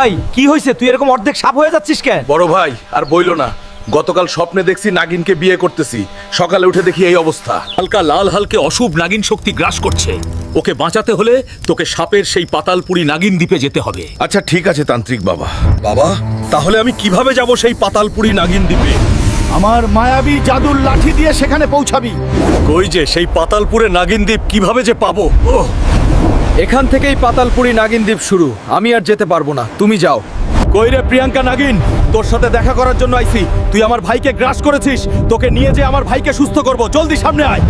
ভাই কি হয়েছে? তুই এরকম অর্ধেক সাপ হয়ে যাচ্ছিস কেন? বড় ভাই আর বইলো না, গতকাল স্বপ্নে দেখছি নাগিনকে বিয়ে করতেছি, সকালে উঠে দেখি এই অবস্থা। হালকা লাল হালকে অশুভ নাগিন শক্তি গ্রাস করছে। ওকে বাঁচাতে হলে তোকে সাপের সেই পাতালপুরি নাগিন দ্বীপে যেতে হবে। আচ্ছা ঠিক আছে তান্ত্রিক বাবা। বাবা, তাহলে আমি কিভাবে যাব সেই পাতালপুরি নাগিন দ্বীপে? আমার মায়াবী জাদুর লাঠি দিয়ে সেখানে পৌঁছাবি। কই যে সেই পাতালপুরে নাগিন দ্বীপ কিভাবে যে পাবো? ওহ, এখান থেকেই পাতালপুরি নাগিন দ্বীপ শুরু। আমি আর যেতে পারবো না, তুমি যাও। কই রে প্রিয়াঙ্কা নাগিন, তোর সাথে দেখা করার জন্য আইছি। তুই আমার ভাইকে গ্রাস করেছিস, তোকে নিয়ে যে আমার ভাইকে সুস্থ করব। জলদি সামনে আয়।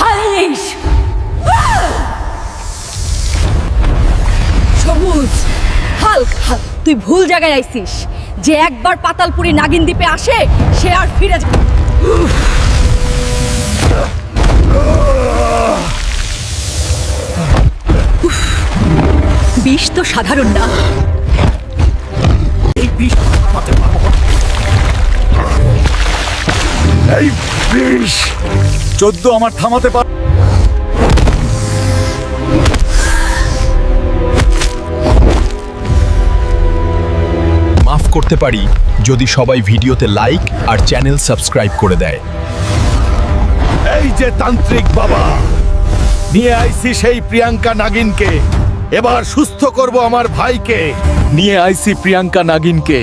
হারিস সবুজ হাল্ক, তুই ভুল জায়গায় আইছিস। যে একবার পাতালপুরি নাগিন দ্বীপে আসে সে আর ফিরে যায়। উফ, বিষ তো সাধারণ না। এই বিষ থামাতে পারবো। এই বিষ 14 আমার থামাতে পার। মাফ করতে পারি যদি সবাই ভিডিওতে লাইক আর চ্যানেল সাবস্ক্রাইব করে দেয়। এই যে তান্ত্রিক বাবা, নিয়ে আইছি সেই প্রিয়াঙ্কা নাগিনকে। এবার সুস্থ করব আমার ভাইকে। নিয়ে আইছি প্রিয়াঙ্কা নাগিনকে।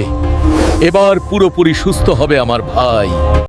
এবার পুরোপুরি সুস্থ হবে আমার ভাই।